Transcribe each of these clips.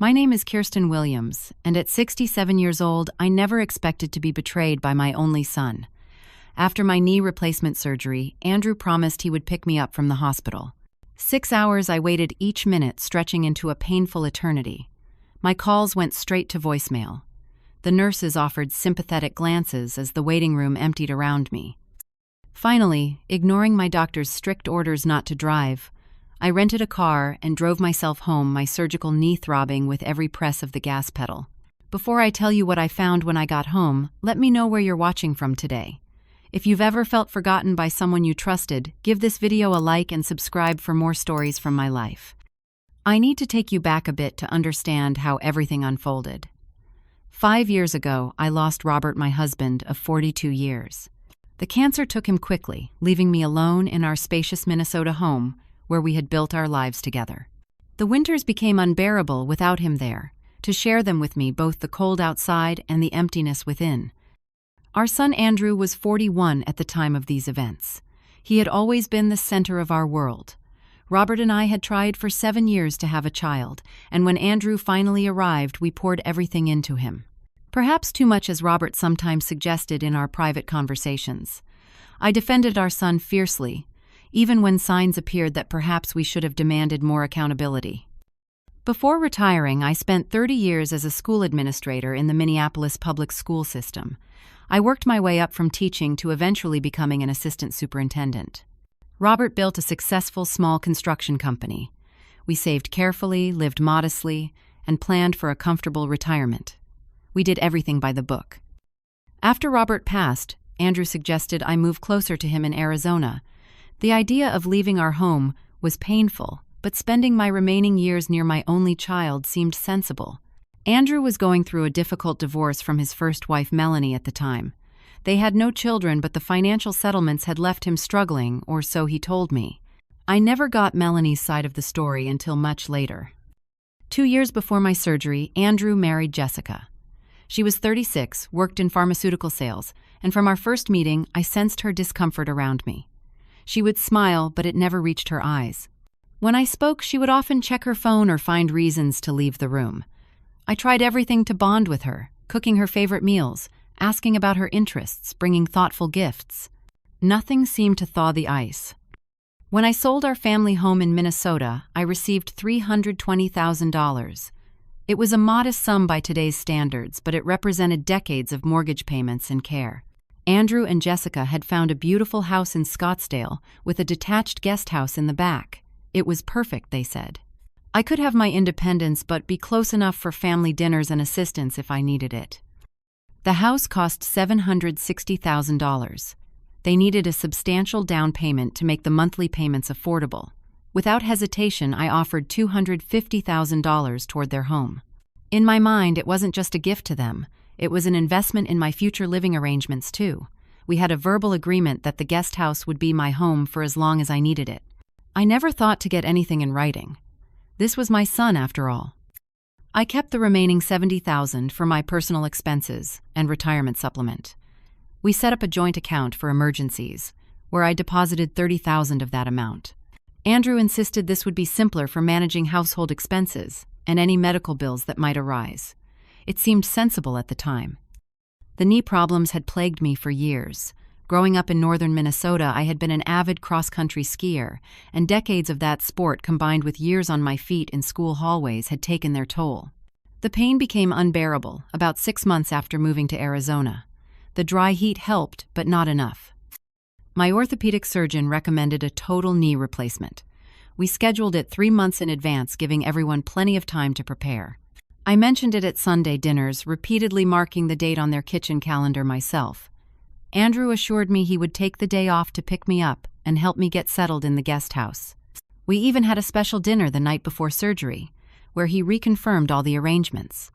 My name is Kirsten Williams, and at 67 years old, I never expected to be betrayed by my only son. After my knee replacement surgery, Andrew promised he would pick me up from the hospital. 6 hours I waited each minute, stretching into a painful eternity. My calls went straight to voicemail. The nurses offered sympathetic glances as the waiting room emptied around me. Finally, ignoring my doctor's strict orders not to drive, I rented a car and drove myself home, my surgical knee throbbing with every press of the gas pedal. Before I tell you what I found when I got home, let me know where you're watching from today. If you've ever felt forgotten by someone you trusted, give this video a like and subscribe for more stories from my life. I need to take you back a bit to understand how everything unfolded. 5 years ago, I lost Robert, my husband of 42 years. The cancer took him quickly, leaving me alone in our spacious Minnesota home, where we had built our lives together. The winters became unbearable without him there, to share them with me, both the cold outside and the emptiness within. Our son Andrew was 41 at the time of these events. He had always been the center of our world. Robert and I had tried for 7 years to have a child, and when Andrew finally arrived, we poured everything into him. Perhaps too much, as Robert sometimes suggested in our private conversations. I defended our son fiercely, even when signs appeared that perhaps we should have demanded more accountability. Before retiring, I spent 30 years as a school administrator in the Minneapolis public school system. I worked my way up from teaching to eventually becoming an assistant superintendent. Robert built a successful small construction company. We saved carefully, lived modestly, and planned for a comfortable retirement. We did everything by the book. After Robert passed, Andrew suggested I move closer to him in Arizona. The idea of leaving our home was painful, but spending my remaining years near my only child seemed sensible. Andrew was going through a difficult divorce from his first wife, Melanie, at the time. They had no children, but the financial settlements had left him struggling, or so he told me. I never got Melanie's side of the story until much later. 2 years before my surgery, Andrew married Jessica. She was 36, worked in pharmaceutical sales, and from our first meeting, I sensed her discomfort around me. She would smile, but it never reached her eyes. When I spoke, she would often check her phone or find reasons to leave the room. I tried everything to bond with her, cooking her favorite meals, asking about her interests, bringing thoughtful gifts. Nothing seemed to thaw the ice. When I sold our family home in Minnesota, I received $320,000. It was a modest sum by today's standards, but it represented decades of mortgage payments and care. Andrew and Jessica had found a beautiful house in Scottsdale with a detached guest house in the back. It was perfect, they said. I could have my independence but be close enough for family dinners and assistance if I needed it. The house cost $760,000. They needed a substantial down payment to make the monthly payments affordable. Without hesitation, I offered $250,000 toward their home. In my mind, it wasn't just a gift to them. It was an investment in my future living arrangements, too. We had a verbal agreement that the guest house would be my home for as long as I needed it. I never thought to get anything in writing. This was my son, after all. I kept the remaining $70,000 for my personal expenses and retirement supplement. We set up a joint account for emergencies, where I deposited $30,000 of that amount. Andrew insisted this would be simpler for managing household expenses and any medical bills that might arise. It seemed sensible at the time. The knee problems had plagued me for years. Growing up in northern Minnesota, I had been an avid cross-country skier, and decades of that sport combined with years on my feet in school hallways had taken their toll. The pain became unbearable about 6 months after moving to Arizona. The dry heat helped, but not enough. My orthopedic surgeon recommended a total knee replacement. We scheduled it 3 months in advance, giving everyone plenty of time to prepare. I mentioned it at Sunday dinners, repeatedly marking the date on their kitchen calendar myself. Andrew assured me he would take the day off to pick me up and help me get settled in the guest house. We even had a special dinner the night before surgery, where he reconfirmed all the arrangements.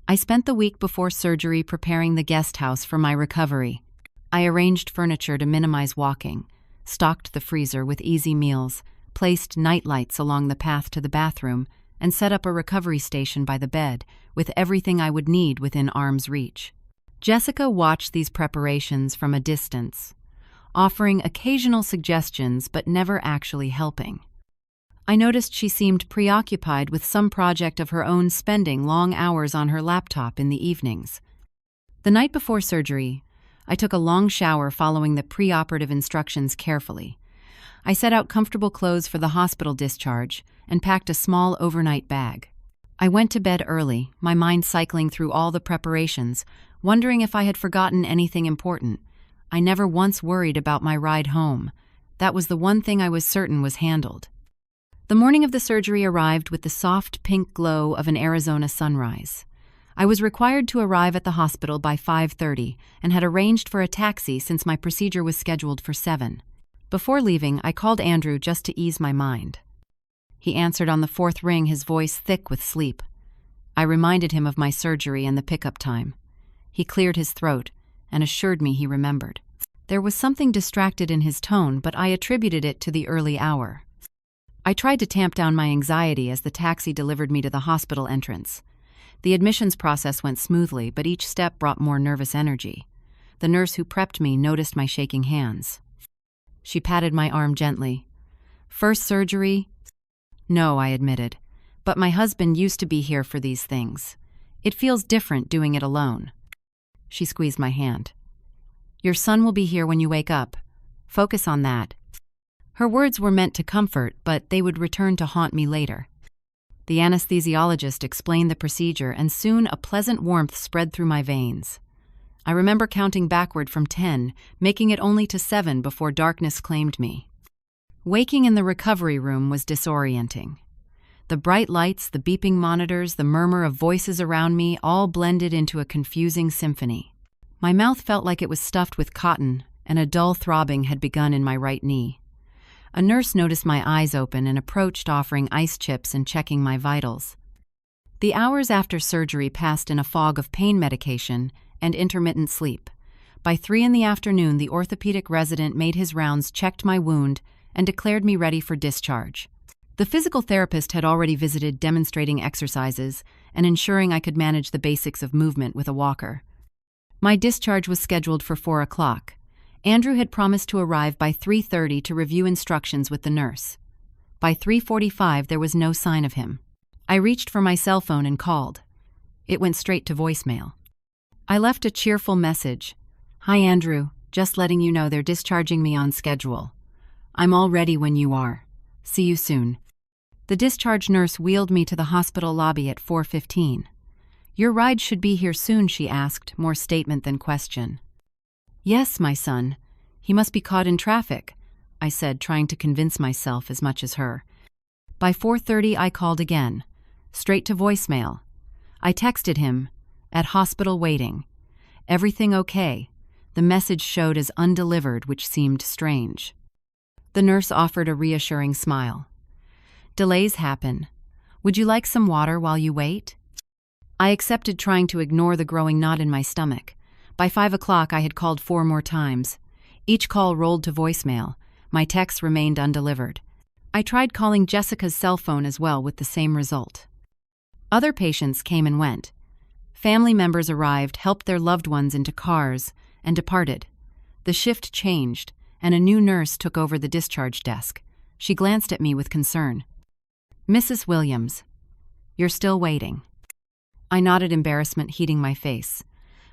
I spent the week before surgery preparing the guest house for my recovery. I arranged furniture to minimize walking, stocked the freezer with easy meals, placed nightlights along the path to the bathroom, and set up a recovery station by the bed, with everything I would need within arm's reach. Jessica watched these preparations from a distance, offering occasional suggestions but never actually helping. I noticed she seemed preoccupied with some project of her own, spending long hours on her laptop in the evenings. The night before surgery, I took a long shower following the preoperative instructions carefully. I set out comfortable clothes for the hospital discharge and packed a small overnight bag. I went to bed early, my mind cycling through all the preparations, wondering if I had forgotten anything important. I never once worried about my ride home. That was the one thing I was certain was handled. The morning of the surgery arrived with the soft pink glow of an Arizona sunrise. I was required to arrive at the hospital by 5:30 and had arranged for a taxi since my procedure was scheduled for 7. Before leaving, I called Andrew just to ease my mind. He answered on the 4th ring, his voice thick with sleep. I reminded him of my surgery and the pickup time. He cleared his throat and assured me he remembered. There was something distracted in his tone, but I attributed it to the early hour. I tried to tamp down my anxiety as the taxi delivered me to the hospital entrance. The admissions process went smoothly, but each step brought more nervous energy. The nurse who prepped me noticed my shaking hands. She patted my arm gently. "First surgery?" "No," I admitted, "but my husband used to be here for these things. It feels different doing it alone." She squeezed my hand. "Your son will be here when you wake up. Focus on that." Her words were meant to comfort, but they would return to haunt me later. The anesthesiologist explained the procedure, and soon a pleasant warmth spread through my veins. I remember counting backward from 10, making it only to 7 before darkness claimed me. Waking in the recovery room was disorienting. The bright lights, the beeping monitors, the murmur of voices around me all blended into a confusing symphony. My mouth felt like it was stuffed with cotton, and a dull throbbing had begun in my right knee. A nurse noticed my eyes open and approached, offering ice chips and checking my vitals. The hours after surgery passed in a fog of pain medication and intermittent sleep. By 3 in the afternoon, the orthopedic resident made his rounds, checked my wound, and declared me ready for discharge. The physical therapist had already visited, demonstrating exercises and ensuring I could manage the basics of movement with a walker. My discharge was scheduled for 4 o'clock. Andrew had promised to arrive by 3:30 to review instructions with the nurse. By 3:45, there was no sign of him. I reached for my cell phone and called. It went straight to voicemail. I left a cheerful message. "Hi, Andrew. Just letting you know they're discharging me on schedule. I'm all ready when you are. See you soon." The discharge nurse wheeled me to the hospital lobby at 4:15. "Your ride should be here soon," she asked, more statement than question. "Yes, my son. He must be caught in traffic," I said, trying to convince myself as much as her. By 4:30, I called again. Straight to voicemail. I texted him, "At hospital waiting. Everything okay?" The message showed as undelivered, which seemed strange. The nurse offered a reassuring smile. "Delays happen. Would you like some water while you wait?" I accepted, trying to ignore the growing knot in my stomach. By 5 o'clock, I had called 4 more times. Each call rolled to voicemail. My texts remained undelivered. I tried calling Jessica's cell phone as well, with the same result. Other patients came and went. Family members arrived, helped their loved ones into cars, and departed. The shift changed, and a new nurse took over the discharge desk. She glanced at me with concern. "Mrs. Williams, you're still waiting." I nodded, embarrassment heating my face.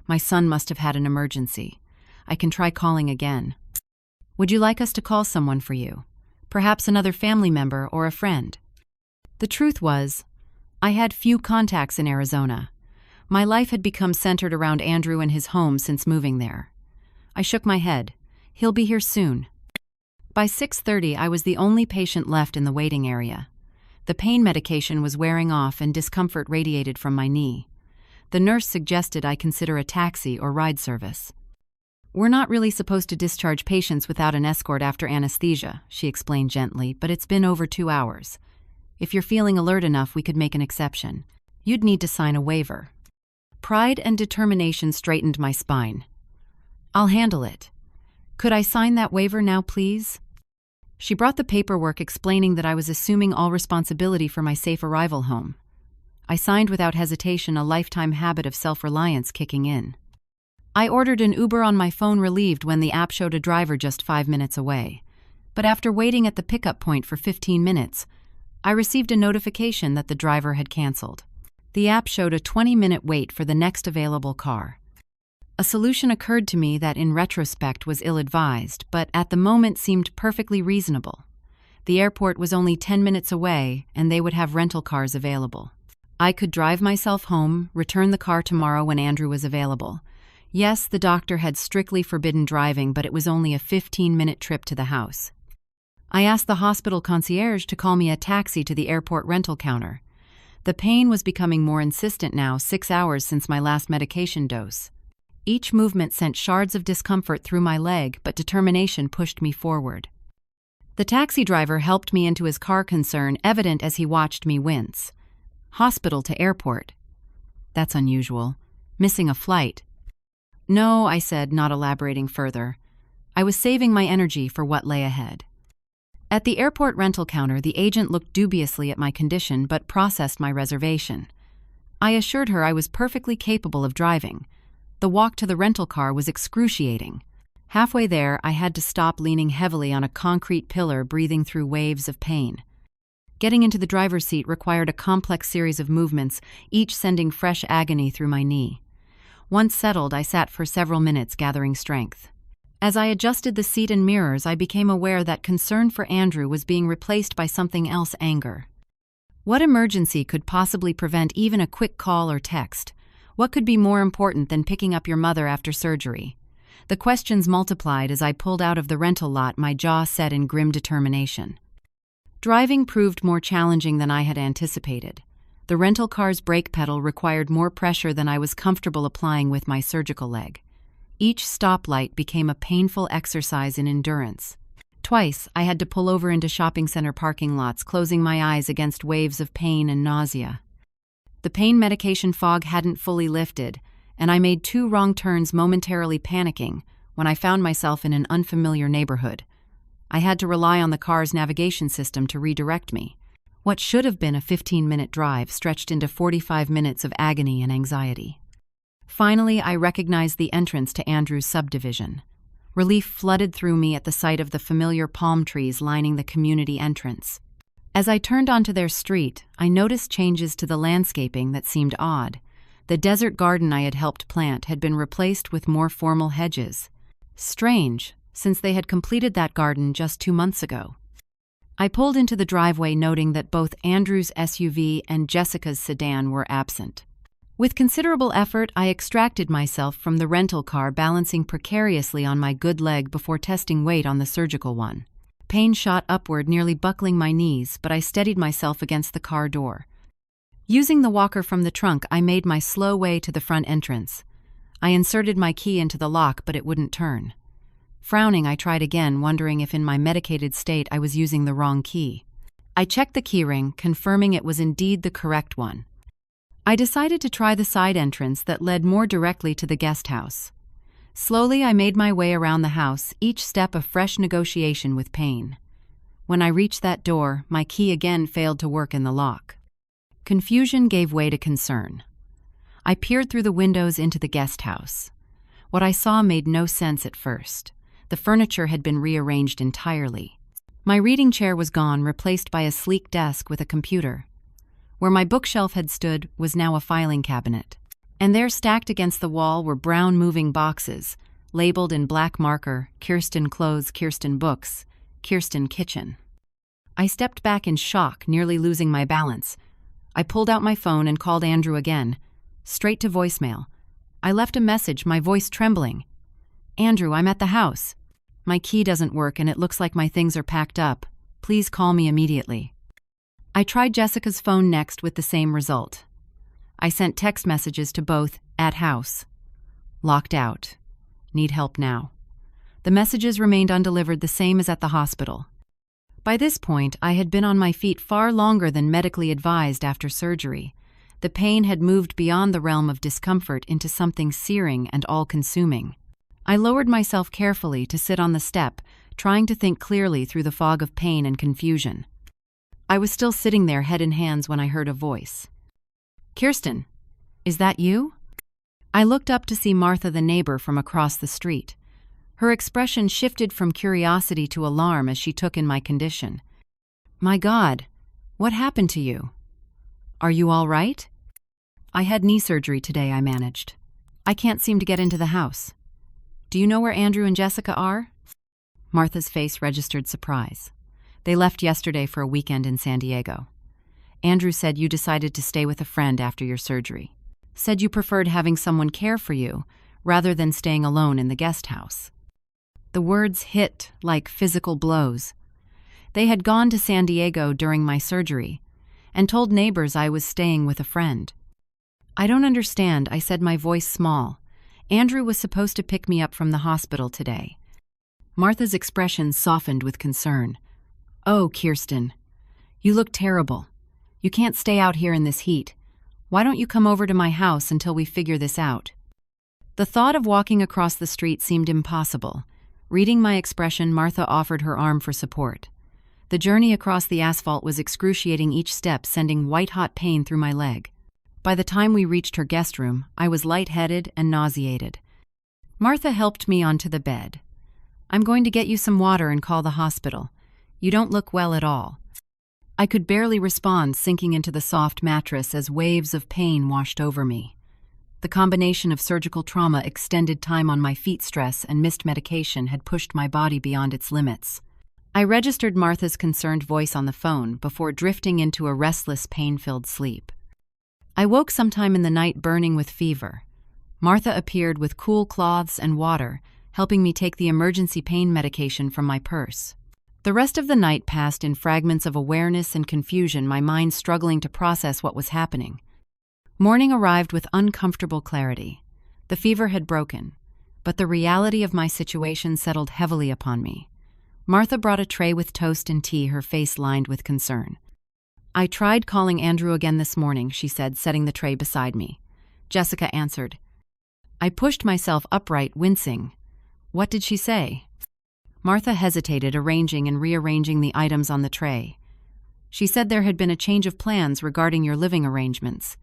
My son must have had an emergency. I can try calling again. "Would you like us to call someone for you? Perhaps another family member or a friend?" The truth was, I had few contacts in Arizona. My life had become centered around Andrew and his home since moving there. I shook my head. "He'll be here soon." By 6:30, I was the only patient left in the waiting area. The pain medication was wearing off and discomfort radiated from my knee. The nurse suggested I consider a taxi or ride service. "We're not really supposed to discharge patients without an escort after anesthesia," she explained gently, "but it's been over 2 hours. If you're feeling alert enough, we could make an exception. You'd need to sign a waiver." Pride and determination straightened my spine. "I'll handle it. Could I sign that waiver now, please?" She brought the paperwork explaining that I was assuming all responsibility for my safe arrival home. I signed without hesitation, a lifetime habit of self-reliance kicking in. I ordered an Uber on my phone, relieved when the app showed a driver just 5 minutes away. But after waiting at the pickup point for 15 minutes, I received a notification that the driver had canceled. The app showed a 20-minute wait for the next available car. A solution occurred to me that in retrospect was ill-advised, but at the moment seemed perfectly reasonable. The airport was only 10 minutes away, and they would have rental cars available. I could drive myself home, return the car tomorrow when Andrew was available. Yes, the doctor had strictly forbidden driving, but it was only a 15-minute trip to the house. I asked the hospital concierge to call me a taxi to the airport rental counter. The pain was becoming more insistent now, 6 hours since my last medication dose. Each movement sent shards of discomfort through my leg, but determination pushed me forward. The taxi driver helped me into his car, concern evident as he watched me wince. Hospital to airport. That's unusual. Missing a flight. No, I said, not elaborating further. I was saving my energy for what lay ahead. At the airport rental counter, the agent looked dubiously at my condition but processed my reservation. I assured her I was perfectly capable of driving. The walk to the rental car was excruciating. Halfway there, I had to stop, leaning heavily on a concrete pillar, breathing through waves of pain. Getting into the driver's seat required a complex series of movements, each sending fresh agony through my knee. Once settled, I sat for several minutes, gathering strength. As I adjusted the seat and mirrors, I became aware that concern for Andrew was being replaced by something else: anger. What emergency could possibly prevent even a quick call or text? What could be more important than picking up your mother after surgery? The questions multiplied as I pulled out of the rental lot, my jaw set in grim determination. Driving proved more challenging than I had anticipated. The rental car's brake pedal required more pressure than I was comfortable applying with my surgical leg. Each stoplight became a painful exercise in endurance. Twice, I had to pull over into shopping center parking lots, closing my eyes against waves of pain and nausea. The pain medication fog hadn't fully lifted, and I made 2 wrong turns, momentarily panicking, when I found myself in an unfamiliar neighborhood. I had to rely on the car's navigation system to redirect me. What should have been a 15-minute drive stretched into 45 minutes of agony and anxiety. Finally, I recognized the entrance to Andrew's subdivision. Relief flooded through me at the sight of the familiar palm trees lining the community entrance. As I turned onto their street, I noticed changes to the landscaping that seemed odd. The desert garden I had helped plant had been replaced with more formal hedges. Strange, since they had completed that garden just 2 months ago. I pulled into the driveway, noting that both Andrew's SUV and Jessica's sedan were absent. With considerable effort, I extracted myself from the rental car, balancing precariously on my good leg before testing weight on the surgical one. Pain shot upward, nearly buckling my knees, but I steadied myself against the car door. Using the walker from the trunk, I made my slow way to the front entrance. I inserted my key into the lock, but it wouldn't turn. Frowning, I tried again, wondering if in my medicated state I was using the wrong key. I checked the keyring, confirming it was indeed the correct one. I decided to try the side entrance that led more directly to the guest house. Slowly, I made my way around the house, each step a fresh negotiation with pain. When I reached that door, my key again failed to work in the lock. Confusion gave way to concern. I peered through the windows into the guest house. What I saw made no sense at first. The furniture had been rearranged entirely. My reading chair was gone, replaced by a sleek desk with a computer. Where my bookshelf had stood was now a filing cabinet. And there, stacked against the wall, were brown moving boxes, labeled in black marker: Kirsten Clothes, Kirsten Books, Kirsten Kitchen. I stepped back in shock, nearly losing my balance. I pulled out my phone and called Andrew again, straight to voicemail. I left a message, my voice trembling. "Andrew, I'm at the house. My key doesn't work and it looks like my things are packed up. Please call me immediately." I tried Jessica's phone next with the same result. I sent text messages to both: "At house," "Locked out," "Need help now." The messages remained undelivered, the same as at the hospital. By this point, I had been on my feet far longer than medically advised after surgery. The pain had moved beyond the realm of discomfort into something searing and all-consuming. I lowered myself carefully to sit on the step, trying to think clearly through the fog of pain and confusion. I was still sitting there, head in hands, when I heard a voice. "Kirsten, is that you?" I looked up to see Martha, the neighbor, from across the street. Her expression shifted from curiosity to alarm as she took in my condition. "My God, What happened to you? Are you all right? I had knee surgery today, I managed. I can't seem to get into the house. Do you know where Andrew and Jessica are? Martha's face registered surprise. They left yesterday for a weekend in San Diego. Andrew said you decided to stay with a friend after your surgery. Said you preferred having someone care for you rather than staying alone in the guest house. The words hit like physical blows. They had gone to San Diego during my surgery and told neighbors I was staying with a friend. I don't understand, I said, my voice small. Andrew was supposed to pick me up from the hospital today. Martha's expression softened with concern. Oh, Kirsten, you look terrible. You can't stay out here in this heat. Why don't you come over to my house until we figure this out? The thought of walking across the street seemed impossible. Reading my expression, Martha offered her arm for support. The journey across the asphalt was excruciating, each step sending white-hot pain through my leg. By the time we reached her guest room, I was lightheaded and nauseated. Martha helped me onto the bed. I'm going to get you some water and call the hospital. You don't look well at all. I could barely respond, sinking into the soft mattress as waves of pain washed over me. The combination of surgical trauma, extended time on my feet, stress, and missed medication had pushed my body beyond its limits. I registered Martha's concerned voice on the phone before drifting into a restless, pain-filled sleep. I woke sometime in the night burning with fever. Martha appeared with cool cloths and water, helping me take the emergency pain medication from my purse. The rest of the night passed in fragments of awareness and confusion, my mind struggling to process what was happening. Morning arrived with uncomfortable clarity. The fever had broken, but the reality of my situation settled heavily upon me. Martha brought a tray with toast and tea, her face lined with concern. I tried calling Andrew again this morning, she said, setting the tray beside me. Jessica answered. I pushed myself upright, wincing. What did she say? Martha hesitated, arranging and rearranging the items on the tray. She said there had been a change of plans regarding your living arrangements.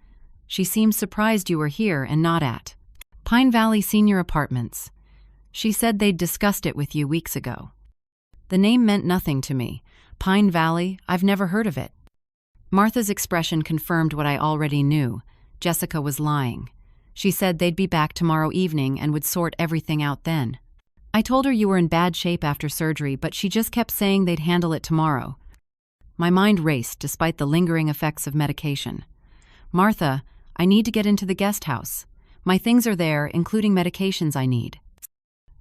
She seemed surprised you were here and not at Pine Valley Senior Apartments. She said they'd discussed it with you weeks ago. The name meant nothing to me. Pine Valley, I've never heard of it. Martha's expression confirmed what I already knew. Jessica was lying. She said they'd be back tomorrow evening and would sort everything out then. I told her you were in bad shape after surgery, but she just kept saying they'd handle it tomorrow. My mind raced despite the lingering effects of medication. Martha, I need to get into the guest house. My things are there, including medications I need.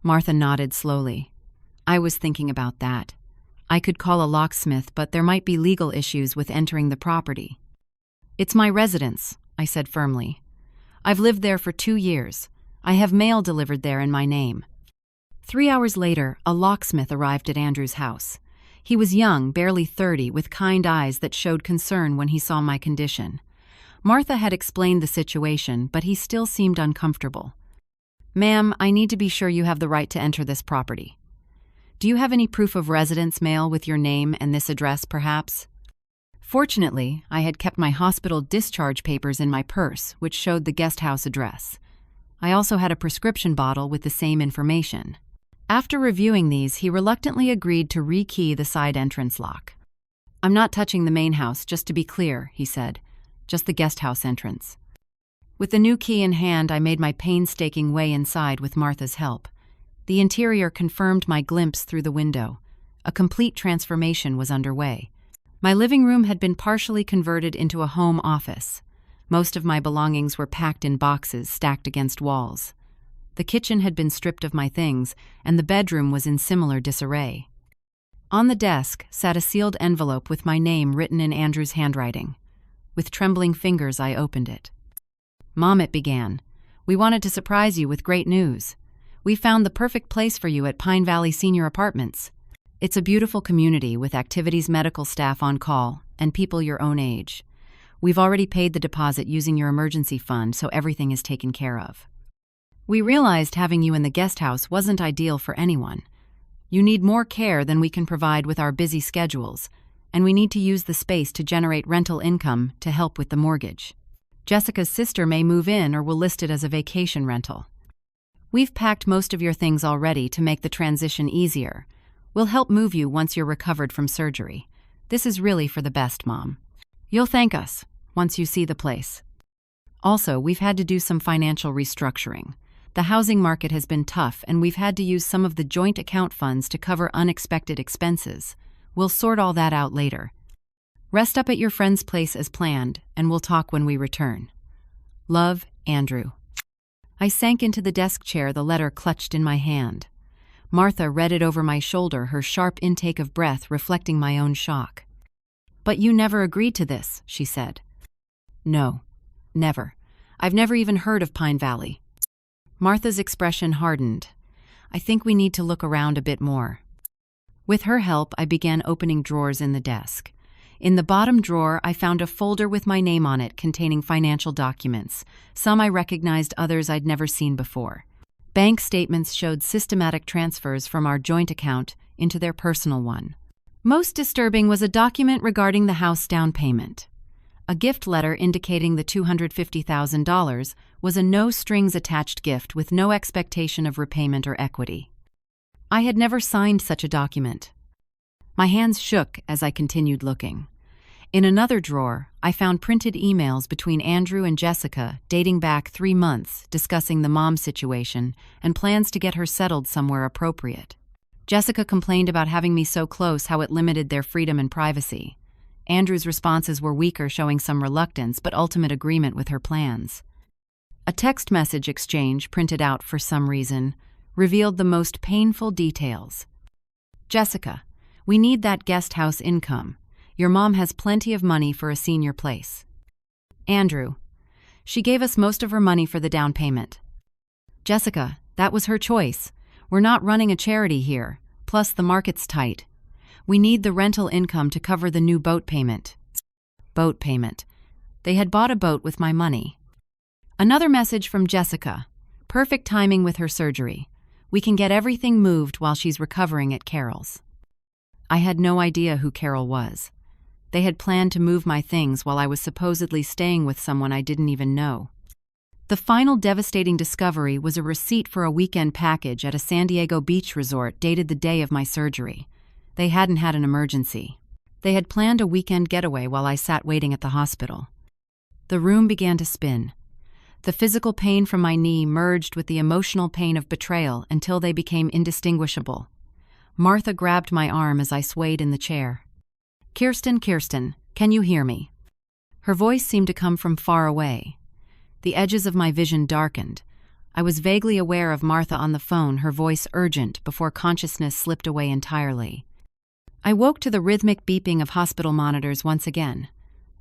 Martha nodded slowly. I was thinking about that. I could call a locksmith, but there might be legal issues with entering the property. It's my residence, I said firmly. I've lived there for 2 years. I have mail delivered there in my name. 3 hours later, a locksmith arrived at Andrew's house. He was young, barely 30, with kind eyes that showed concern when he saw my condition. Martha had explained the situation, but he still seemed uncomfortable. Ma'am, I need to be sure you have the right to enter this property. Do you have any proof of residence mail with your name and this address, perhaps? Fortunately, I had kept my hospital discharge papers in my purse, which showed the guest house address. I also had a prescription bottle with the same information. After reviewing these, he reluctantly agreed to rekey the side entrance lock. I'm not touching the main house, just to be clear, he said. Just the guest house entrance. With the new key in hand, I made my painstaking way inside with Martha's help. The interior confirmed my glimpse through the window. A complete transformation was underway. My living room had been partially converted into a home office. Most of my belongings were packed in boxes stacked against walls. The kitchen had been stripped of my things, and the bedroom was in similar disarray. On the desk sat a sealed envelope with my name written in Andrew's handwriting. With trembling fingers, I opened it. Mom, it began. We wanted to surprise you with great news. We found the perfect place for you at Pine Valley Senior Apartments. It's a beautiful community with activities, medical staff on call, and people your own age. We've already paid the deposit using your emergency fund, so everything is taken care of. We realized having you in the guest house wasn't ideal for anyone. You need more care than we can provide with our busy schedules, and we need to use the space to generate rental income to help with the mortgage. Jessica's sister may move in or will list it as a vacation rental. We've packed most of your things already to make the transition easier. We'll help move you once you're recovered from surgery. This is really for the best, Mom. You'll thank us once you see the place. Also, we've had to do some financial restructuring. The housing market has been tough, and we've had to use some of the joint account funds to cover unexpected expenses. We'll sort all that out later. Rest up at your friend's place as planned, and we'll talk when we return. Love, Andrew. I sank into the desk chair, the letter clutched in my hand. Martha read it over my shoulder, her sharp intake of breath reflecting my own shock. But you never agreed to this, she said. No, never. I've never even heard of Pine Valley. Martha's expression hardened. I think we need to look around a bit more. With her help, I began opening drawers in the desk. In the bottom drawer, I found a folder with my name on it containing financial documents. Some I recognized, others I'd never seen before. Bank statements showed systematic transfers from our joint account into their personal one. Most disturbing was a document regarding the house down payment. A gift letter indicating the $250,000 was a no-strings-attached gift with no expectation of repayment or equity. I had never signed such a document. My hands shook as I continued looking. In another drawer, I found printed emails between Andrew and Jessica dating back 3 months discussing the mom situation and plans to get her settled somewhere appropriate. Jessica complained about having me so close, how it limited their freedom and privacy. Andrew's responses were weaker, showing some reluctance but ultimate agreement with her plans. A text message exchange, printed out for some reason, revealed the most painful details. Jessica, we need that guest house income. Your mom has plenty of money for a senior place. Andrew, she gave us most of her money for the down payment. Jessica, that was her choice. We're not running a charity here. Plus, the market's tight. We need the rental income to cover the new boat payment. Boat payment. They had bought a boat with my money. Another message from Jessica. Perfect timing with her surgery. We can get everything moved while she's recovering at Carol's. I had no idea who Carol was. They had planned to move my things while I was supposedly staying with someone I didn't even know. The final devastating discovery was a receipt for a weekend package at a San Diego beach resort dated the day of my surgery. They hadn't had an emergency. They had planned a weekend getaway while I sat waiting at the hospital. The room began to spin. The physical pain from my knee merged with the emotional pain of betrayal until they became indistinguishable. Martha grabbed my arm as I swayed in the chair. Kirsten, can you hear me? Her voice seemed to come from far away. The edges of my vision darkened. I was vaguely aware of Martha on the phone, her voice urgent, before consciousness slipped away entirely. I woke to the rhythmic beeping of hospital monitors once again.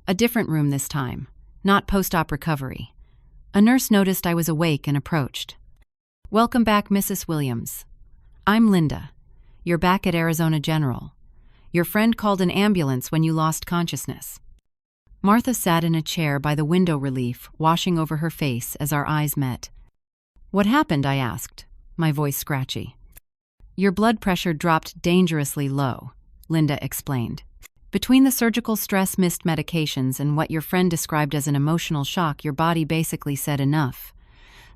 A different room this time, not post-op recovery. A nurse noticed I was awake and approached. Welcome back, Mrs. Williams. I'm Linda. You're back at Arizona General. Your friend called an ambulance when you lost consciousness. Martha sat in a chair by the window relief, washing over her face as our eyes met. What happened? I asked, my voice scratchy. Your blood pressure dropped dangerously low, Linda explained. Between the surgical stress, missed medications, and what your friend described as an emotional shock, your body basically said enough.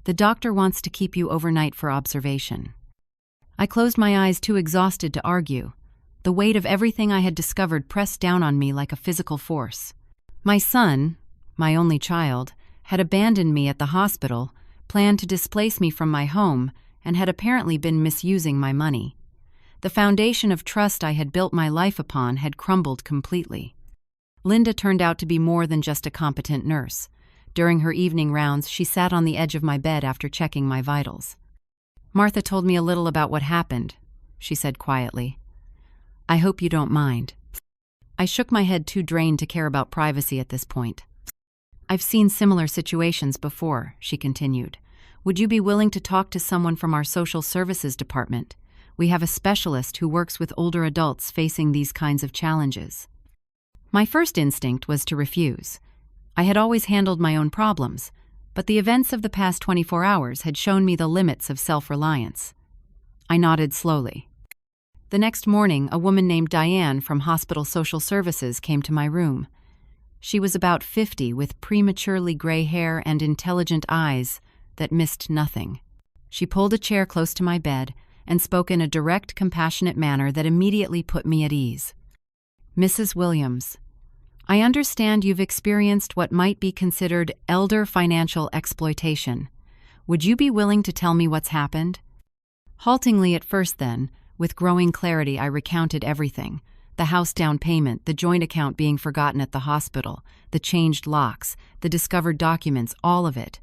The doctor wants to keep you overnight for observation. I closed my eyes, too exhausted to argue. The weight of everything I had discovered pressed down on me like a physical force. My son, my only child, had abandoned me at the hospital, planned to displace me from my home, and had apparently been misusing my money. The foundation of trust I had built my life upon had crumbled completely. Linda turned out to be more than just a competent nurse. During her evening rounds, she sat on the edge of my bed after checking my vitals. Martha told me a little about what happened, she said quietly. I hope you don't mind. I shook my head, too drained to care about privacy at this point. I've seen similar situations before, she continued. Would you be willing to talk to someone from our social services department? We have a specialist who works with older adults facing these kinds of challenges. My first instinct was to refuse. I had always handled my own problems, but the events of the past 24 hours had shown me the limits of self-reliance. I nodded slowly. The next morning, a woman named Diane from Hospital Social Services came to my room. She was about 50, with prematurely gray hair and intelligent eyes that missed nothing. She pulled a chair close to my bed and spoke in a direct, compassionate manner that immediately put me at ease. Mrs. Williams, I understand you've experienced what might be considered elder financial exploitation. Would you be willing to tell me what's happened? Haltingly at first then, with growing clarity I recounted everything. The house down payment, the joint account being forgotten at the hospital, the changed locks, the discovered documents, all of it.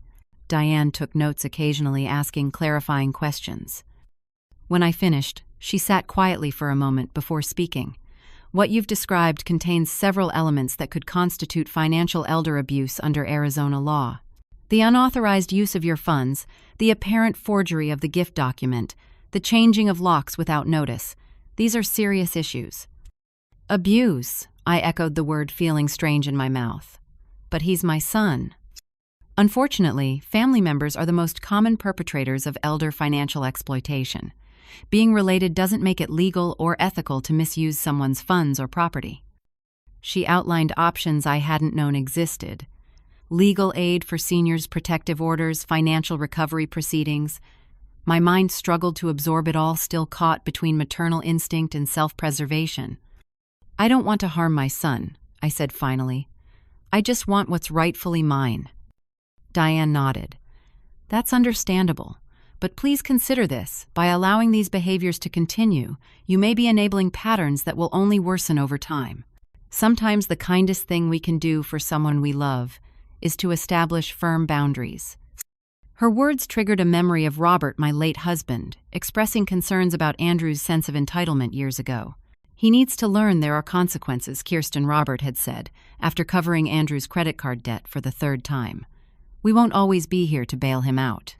Diane took notes occasionally, asking clarifying questions. When I finished, she sat quietly for a moment before speaking. What you've described contains several elements that could constitute financial elder abuse under Arizona law. The unauthorized use of your funds, the apparent forgery of the gift document, the changing of locks without notice. These are serious issues. Abuse, I echoed the word, feeling strange in my mouth. But he's my son. Unfortunately, family members are the most common perpetrators of elder financial exploitation. Being related doesn't make it legal or ethical to misuse someone's funds or property. She outlined options I hadn't known existed. Legal aid for seniors, protective orders, financial recovery proceedings. My mind struggled to absorb it all, still caught between maternal instinct and self-preservation. I don't want to harm my son, I said finally. I just want what's rightfully mine. Diane nodded. That's understandable. But please consider this. By allowing these behaviors to continue, you may be enabling patterns that will only worsen over time. Sometimes the kindest thing we can do for someone we love is to establish firm boundaries. Her words triggered a memory of Robert, my late husband, expressing concerns about Andrew's sense of entitlement years ago. He needs to learn there are consequences, Kirsten, Robert had said, after covering Andrew's credit card debt for the third time. We won't always be here to bail him out.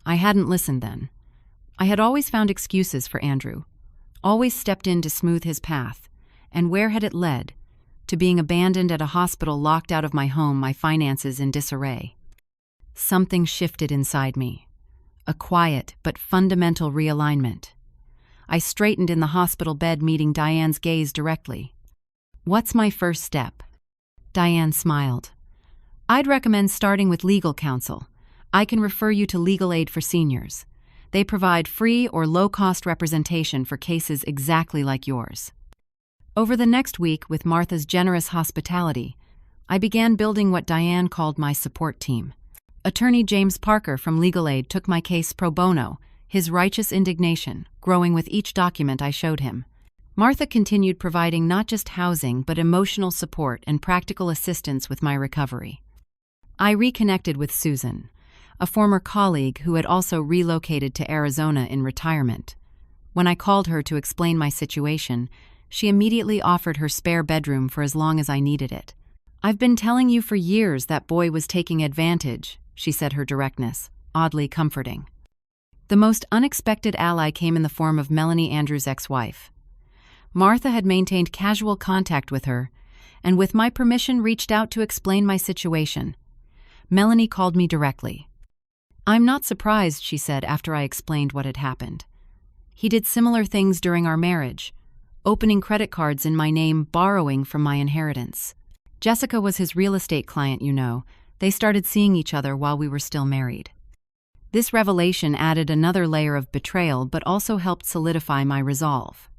I hadn't listened then. I had always found excuses for Andrew, always stepped in to smooth his path. And where had it led? To being abandoned at a hospital, locked out of my home, my finances in disarray. Something shifted inside me. A quiet but fundamental realignment. I straightened in the hospital bed, meeting Diane's gaze directly. What's my first step? Diane smiled. I'd recommend starting with legal counsel. I can refer you to Legal Aid for Seniors. They provide free or low-cost representation for cases exactly like yours. Over the next week, with Martha's generous hospitality, I began building what Diane called my support team. Attorney James Parker from Legal Aid took my case pro bono, his righteous indignation growing with each document I showed him. Martha continued providing not just housing but emotional support and practical assistance with my recovery. I reconnected with Susan, a former colleague who had also relocated to Arizona in retirement. When I called her to explain my situation, she immediately offered her spare bedroom for as long as I needed it. I've been telling you for years that boy was taking advantage, she said, her directness oddly comforting. The most unexpected ally came in the form of Melanie, Andrew's ex-wife. Martha had maintained casual contact with her, and with my permission reached out to explain my situation. Melanie called me directly. I'm not surprised, she said after I explained what had happened. He did similar things during our marriage, opening credit cards in my name, borrowing from my inheritance. Jessica was his real estate client, you know. They started seeing each other while we were still married. This revelation added another layer of betrayal but also helped solidify my resolve.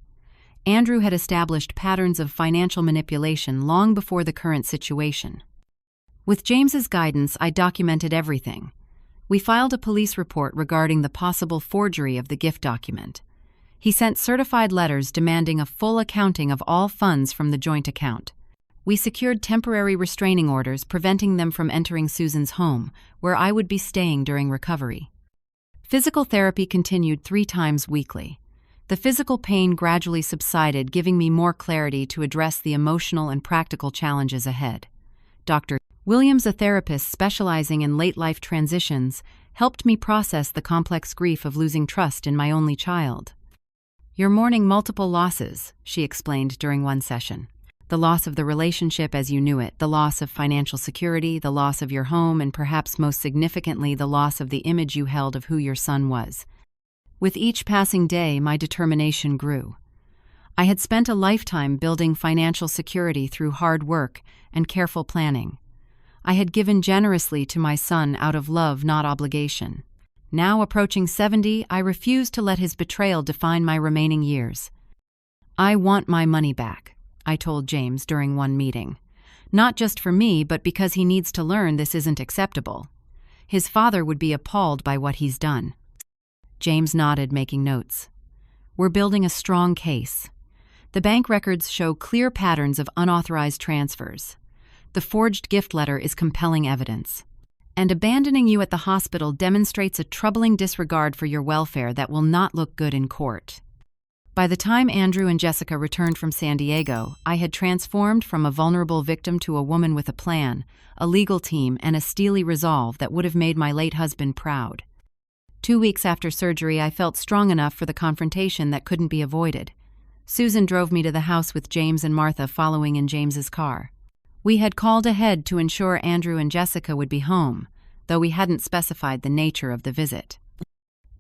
Andrew had established patterns of financial manipulation long before the current situation. With James's guidance, I documented everything. We filed a police report regarding the possible forgery of the gift document. He sent certified letters demanding a full accounting of all funds from the joint account. We secured temporary restraining orders preventing them from entering Susan's home, where I would be staying during recovery. Physical therapy continued 3 times weekly. The physical pain gradually subsided, giving me more clarity to address the emotional and practical challenges ahead. Dr. Williams, a therapist specializing in late-life transitions, helped me process the complex grief of losing trust in my only child. You're mourning multiple losses, she explained during one session. The loss of the relationship as you knew it, the loss of financial security, the loss of your home, and perhaps most significantly, the loss of the image you held of who your son was. With each passing day, my determination grew. I had spent a lifetime building financial security through hard work and careful planning. I had given generously to my son out of love, not obligation. Now approaching 70, I refused to let his betrayal define my remaining years. I want my money back, I told James during one meeting. Not just for me, but because he needs to learn this isn't acceptable. His father would be appalled by what he's done. James nodded, making notes. We're building a strong case. The bank records show clear patterns of unauthorized transfers. The forged gift letter is compelling evidence. And abandoning you at the hospital demonstrates a troubling disregard for your welfare that will not look good in court. By the time Andrew and Jessica returned from San Diego, I had transformed from a vulnerable victim to a woman with a plan, a legal team, and a steely resolve that would have made my late husband proud. 2 weeks after surgery, I felt strong enough for the confrontation that couldn't be avoided. Susan drove me to the house with James and Martha following in James's car. We had called ahead to ensure Andrew and Jessica would be home, though we hadn't specified the nature of the visit.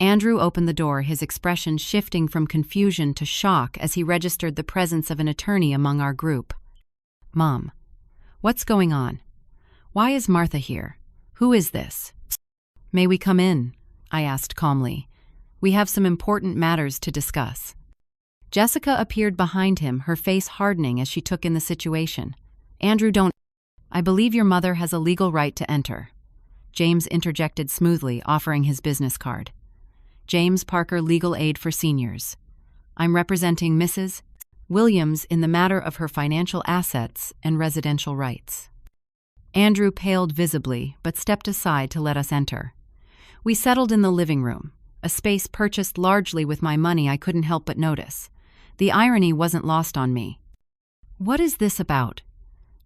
Andrew opened the door, his expression shifting from confusion to shock as he registered the presence of an attorney among our group. Mom, what's going on? Why is Martha here? Who is this? May we come in? I asked calmly. We have some important matters to discuss. Jessica appeared behind him, her face hardening as she took in the situation. Andrew, don't. I believe your mother has a legal right to enter. James interjected smoothly, offering his business card. James Parker, Legal Aid for Seniors. I'm representing Mrs. Williams in the matter of her financial assets and residential rights. Andrew paled visibly, but stepped aside to let us enter. We settled in the living room, a space purchased largely with my money I couldn't help but notice. The irony wasn't lost on me. What is this about?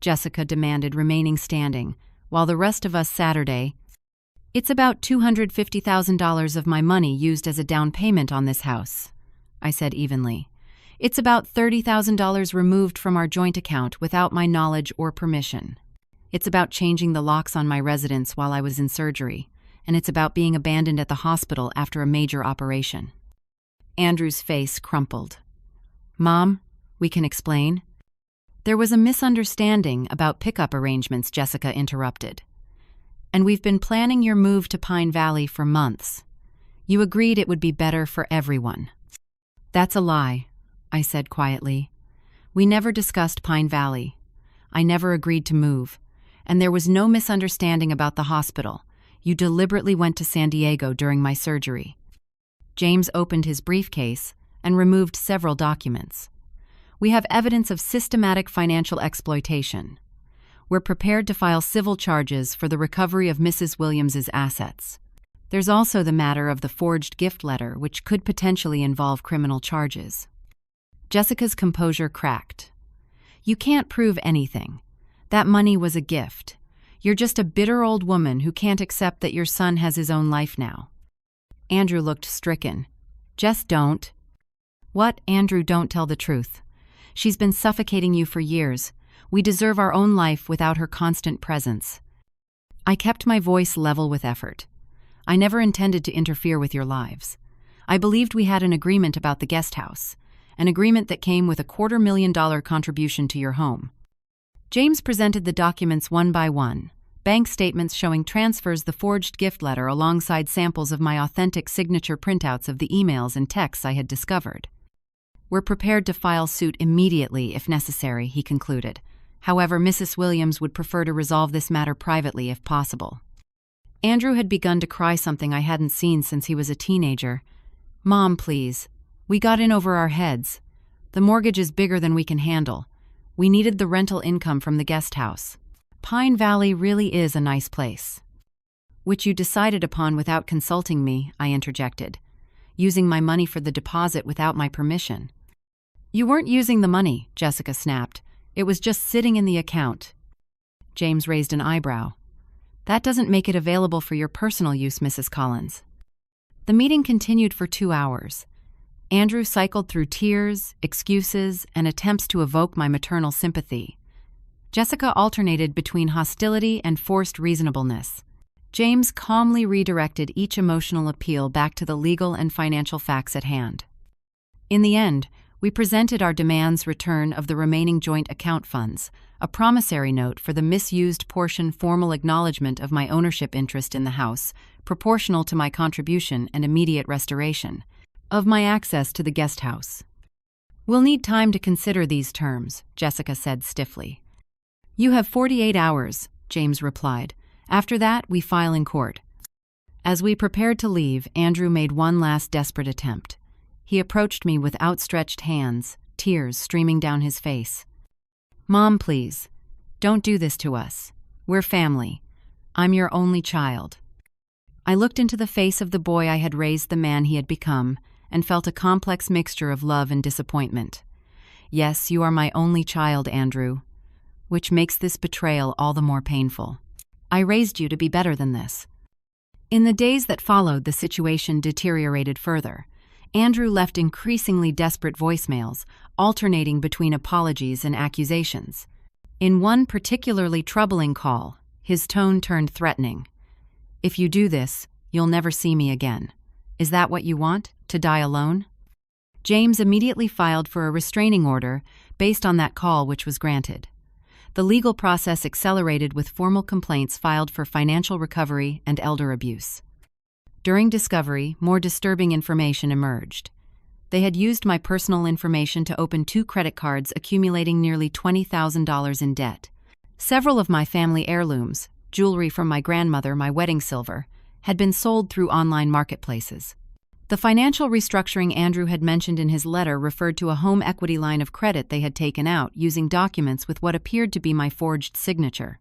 Jessica demanded, remaining standing, while the rest of us Saturday. It's about $250,000 of my money used as a down payment on this house, I said evenly. It's about $30,000 removed from our joint account without my knowledge or permission. It's about changing the locks on my residence while I was in surgery, and it's about being abandoned at the hospital after a major operation. Andrew's face crumpled. Mom, we can explain. There was a misunderstanding about pickup arrangements, Jessica interrupted. And we've been planning your move to Pine Valley for months. You agreed it would be better for everyone. That's a lie, I said quietly. We never discussed Pine Valley. I never agreed to move. And there was no misunderstanding about the hospital. You deliberately went to San Diego during my surgery. James opened his briefcase and removed several documents. We have evidence of systematic financial exploitation. We're prepared to file civil charges for the recovery of Mrs. Williams's assets. There's also the matter of the forged gift letter, which could potentially involve criminal charges. Jessica's composure cracked. You can't prove anything. That money was a gift. You're just a bitter old woman who can't accept that your son has his own life now. Andrew looked stricken. Just don't. What, Andrew? Don't tell the truth. She's been suffocating you for years. We deserve our own life without her constant presence. I kept my voice level with effort. I never intended to interfere with your lives. I believed we had an agreement about the guest house, an agreement that came with a $250,000 contribution to your home. James presented the documents one by one, bank statements showing transfers, the forged gift letter alongside samples of my authentic signature printouts of the emails and texts I had discovered. We're prepared to file suit immediately if necessary, he concluded. However, Mrs. Williams would prefer to resolve this matter privately if possible. Andrew had begun to cry, something I hadn't seen since he was a teenager. Mom, please. We got in over our heads. The mortgage is bigger than we can handle. We needed the rental income from the guest house. Pine Valley really is a nice place. Which you decided upon without consulting me, I interjected, using my money for the deposit without my permission. You weren't using the money, Jessica snapped. It was just sitting in the account. James raised an eyebrow. That doesn't make it available for your personal use, Mrs. Collins. The meeting continued for 2 hours. Andrew cycled through tears, excuses, and attempts to evoke my maternal sympathy. Jessica alternated between hostility and forced reasonableness. James calmly redirected each emotional appeal back to the legal and financial facts at hand. In the end, we presented our demands: return of the remaining joint account funds, a promissory note for the misused portion, formal acknowledgement of my ownership interest in the house, proportional to my contribution, and immediate restoration of my access to the guest house. We'll need time to consider these terms, Jessica said stiffly. "You have 48 hours," James replied. "After that, we file in court." As we prepared to leave, Andrew made one last desperate attempt. He approached me with outstretched hands, tears streaming down his face. "Mom, please, don't do this to us. We're family. I'm your only child." I looked into the face of the boy I had raised the man he had become, and felt a complex mixture of love and disappointment. "Yes, you are my only child, Andrew," which makes this betrayal all the more painful. "I raised you to be better than this." In the days that followed, the situation deteriorated further. Andrew left increasingly desperate voicemails, alternating between apologies and accusations. In one particularly troubling call, his tone turned threatening. "If you do this, you'll never see me again. Is that what you want, to die alone?" James immediately filed for a restraining order based on that call, which was granted. The legal process accelerated with formal complaints filed for financial recovery and elder abuse. During discovery, more disturbing information emerged. They had used my personal information to open 2 credit cards, accumulating nearly $20,000 in debt. Several of my family heirlooms, jewelry from my grandmother, my wedding silver, had been sold through online marketplaces. The financial restructuring Andrew had mentioned in his letter referred to a home equity line of credit they had taken out using documents with what appeared to be my forged signature.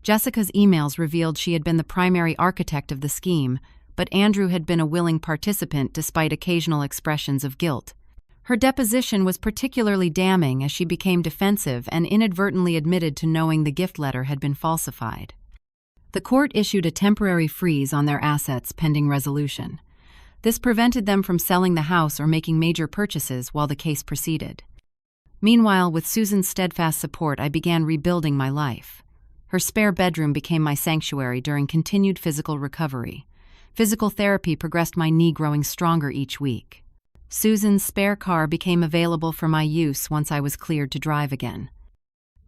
Jessica's emails revealed she had been the primary architect of the scheme, but Andrew had been a willing participant despite occasional expressions of guilt. Her deposition was particularly damning as she became defensive and inadvertently admitted to knowing the gift letter had been falsified. The court issued a temporary freeze on their assets pending resolution. This prevented them from selling the house or making major purchases while the case proceeded. Meanwhile, with Susan's steadfast support, I began rebuilding my life. Her spare bedroom became my sanctuary during continued physical recovery. Physical therapy progressed my knee, growing stronger each week. Susan's spare car became available for my use once I was cleared to drive again.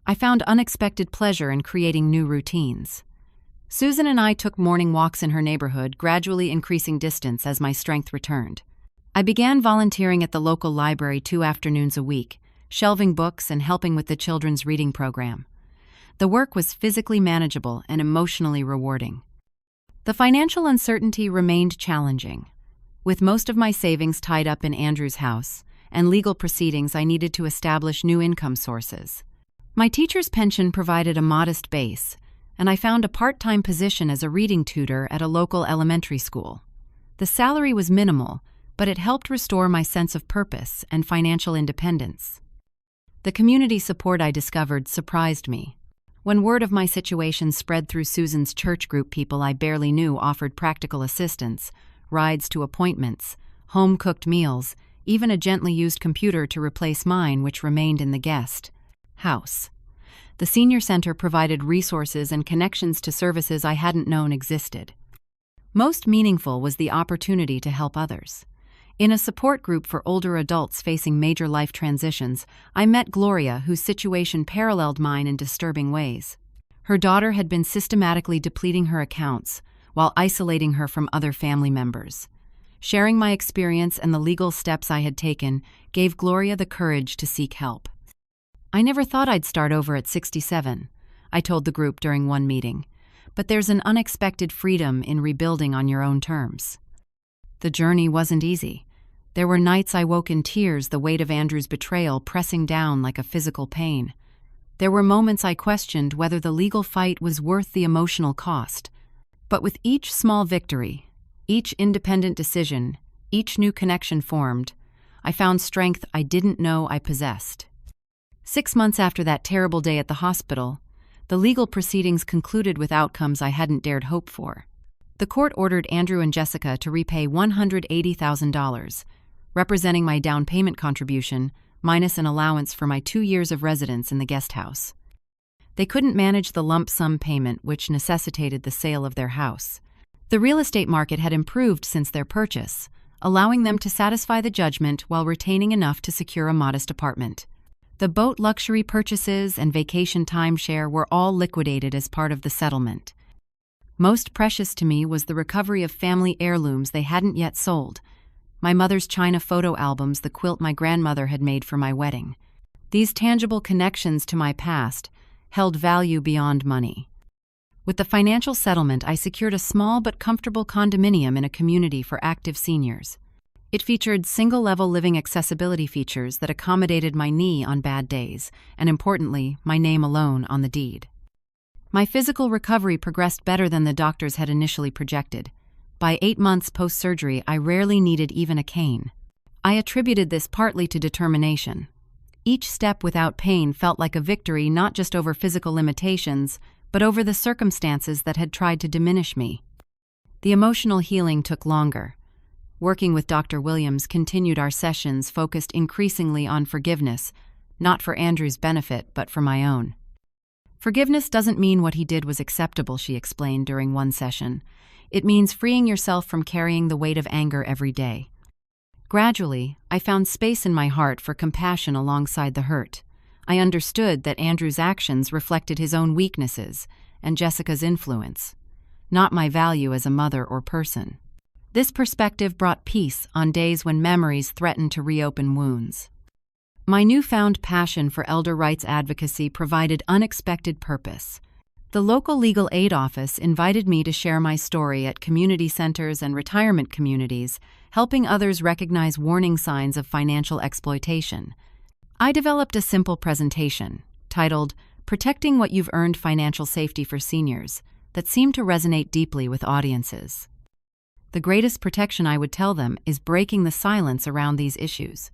I found unexpected pleasure in creating new routines. Susan and I took morning walks in her neighborhood, gradually increasing distance as my strength returned. I began volunteering at the local library 2 afternoons a week, shelving books and helping with the children's reading program. The work was physically manageable and emotionally rewarding. The financial uncertainty remained challenging. With most of my savings tied up in Andrew's house and legal proceedings, I needed to establish new income sources. My teacher's pension provided a modest base, and I found a part-time position as a reading tutor at a local elementary school. The salary was minimal, but it helped restore my sense of purpose and financial independence. The community support I discovered surprised me. When word of my situation spread through Susan's church group, people I barely knew offered practical assistance, rides to appointments, home-cooked meals, even a gently used computer to replace mine, which remained in the guest house. The senior center provided resources and connections to services I hadn't known existed. Most meaningful was the opportunity to help others. In a support group for older adults facing major life transitions, I met Gloria, whose situation paralleled mine in disturbing ways. Her daughter had been systematically depleting her accounts while isolating her from other family members. Sharing my experience and the legal steps I had taken gave Gloria the courage to seek help. "I never thought I'd start over at 67, I told the group during one meeting, but there's an unexpected freedom in rebuilding on your own terms." The journey wasn't easy. There were nights I woke in tears, the weight of Andrew's betrayal pressing down like a physical pain. There were moments I questioned whether the legal fight was worth the emotional cost. But with each small victory, each independent decision, each new connection formed, I found strength I didn't know I possessed. 6 months after that terrible day at the hospital, the legal proceedings concluded with outcomes I hadn't dared hope for. The court ordered Andrew and Jessica to repay $180,000, representing my down payment contribution, minus an allowance for my 2 years of residence in the guest house. They couldn't manage the lump sum payment, which necessitated the sale of their house. The real estate market had improved since their purchase, allowing them to satisfy the judgment while retaining enough to secure a modest apartment. The boat luxury purchases and vacation timeshare were all liquidated as part of the settlement. Most precious to me was the recovery of family heirlooms they hadn't yet sold. My mother's china photo albums, the quilt my grandmother had made for my wedding. These tangible connections to my past held value beyond money. With the financial settlement, I secured a small but comfortable condominium in a community for active seniors. It featured single-level living accessibility features that accommodated my knee on bad days, and importantly, my name alone on the deed. My physical recovery progressed better than the doctors had initially projected. By 8 months post-surgery, I rarely needed even a cane. I attributed this partly to determination. Each step without pain felt like a victory not just over physical limitations, but over the circumstances that had tried to diminish me. The emotional healing took longer. Working with Dr. Williams continued our sessions focused increasingly on forgiveness, not for Andrew's benefit, but for my own. Forgiveness doesn't mean what he did was acceptable, she explained during one session. It means freeing yourself from carrying the weight of anger every day. Gradually, I found space in my heart for compassion alongside the hurt. I understood that Andrew's actions reflected his own weaknesses and Jessica's influence, not my value as a mother or person. This perspective brought peace on days when memories threatened to reopen wounds. My newfound passion for elder rights advocacy provided unexpected purpose. The local legal aid office invited me to share my story at community centers and retirement communities, helping others recognize warning signs of financial exploitation. I developed a simple presentation, titled, "Protecting What You've Earned: Financial Safety for Seniors," that seemed to resonate deeply with audiences. The greatest protection, I would tell them, is breaking the silence around these issues.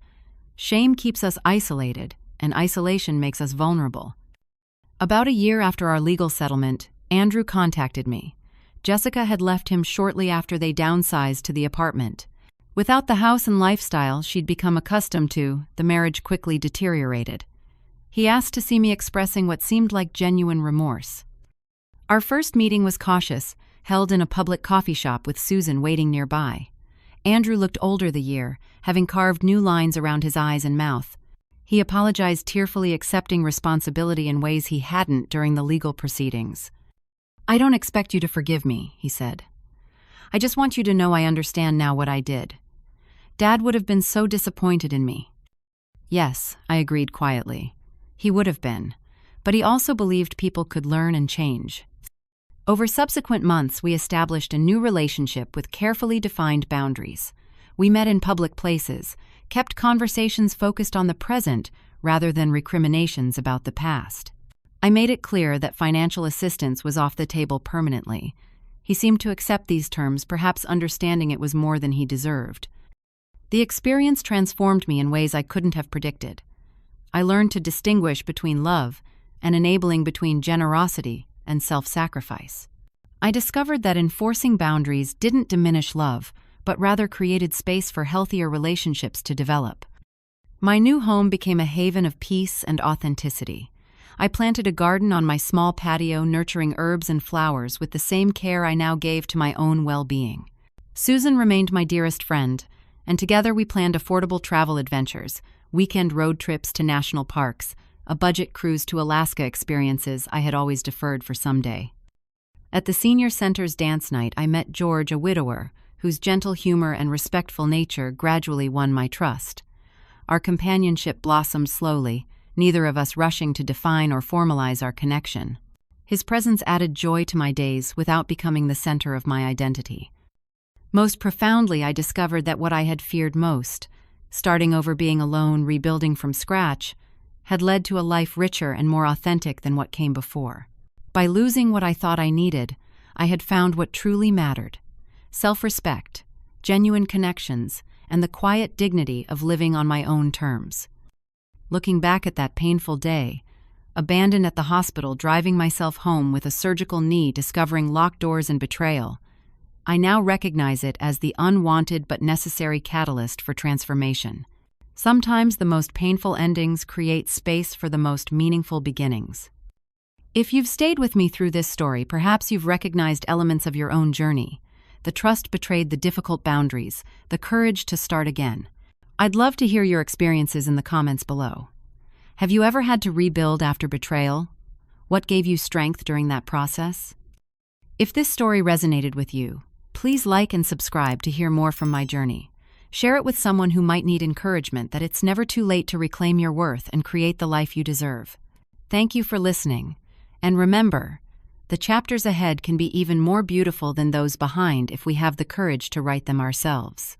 Shame keeps us isolated, and isolation makes us vulnerable. About a year after our legal settlement, Andrew contacted me. Jessica had left him shortly after they downsized to the apartment. Without the house and lifestyle she'd become accustomed to, the marriage quickly deteriorated. He asked to see me expressing what seemed like genuine remorse. Our first meeting was cautious, held in a public coffee shop with Susan waiting nearby. Andrew looked older the year, having carved new lines around his eyes and mouth. He apologized tearfully, accepting responsibility in ways he hadn't during the legal proceedings. "I don't expect you to forgive me," he said. "I just want you to know I understand now what I did. Dad would have been so disappointed in me." Yes, I agreed quietly. He would have been, but he also believed people could learn and change. Over subsequent months, we established a new relationship with carefully defined boundaries. We met in public places, kept conversations focused on the present rather than recriminations about the past. I made it clear that financial assistance was off the table permanently. He seemed to accept these terms, perhaps understanding it was more than he deserved. The experience transformed me in ways I couldn't have predicted. I learned to distinguish between love and enabling, between generosity and self-sacrifice. I discovered that enforcing boundaries didn't diminish love, but rather created space for healthier relationships to develop. My new home became a haven of peace and authenticity. I planted a garden on my small patio, nurturing herbs and flowers with the same care I now gave to my own well-being. Susan remained my dearest friend, and together we planned affordable travel adventures, weekend road trips to national parks, a budget cruise to Alaska, experiences I had always deferred for someday. At the senior center's dance night, I met George, a widower, whose gentle humor and respectful nature gradually won my trust. Our companionship blossomed slowly, neither of us rushing to define or formalize our connection. His presence added joy to my days without becoming the center of my identity. Most profoundly, I discovered that what I had feared most, starting over, being alone, rebuilding from scratch, had led to a life richer and more authentic than what came before. By losing what I thought I needed, I had found what truly mattered: self-respect, genuine connections, and the quiet dignity of living on my own terms. Looking back at that painful day, abandoned at the hospital, driving myself home with a surgical knee, discovering locked doors and betrayal, I now recognize it as the unwanted but necessary catalyst for transformation. Sometimes the most painful endings create space for the most meaningful beginnings. If you've stayed with me through this story, perhaps you've recognized elements of your own journey: the trust betrayed, the difficult boundaries, the courage to start again. I'd love to hear your experiences in the comments below. Have you ever had to rebuild after betrayal? What gave you strength during that process? If this story resonated with you, please like and subscribe to hear more from my journey. Share it with someone who might need encouragement that it's never too late to reclaim your worth and create the life you deserve. Thank you for listening. And remember, the chapters ahead can be even more beautiful than those behind if we have the courage to write them ourselves.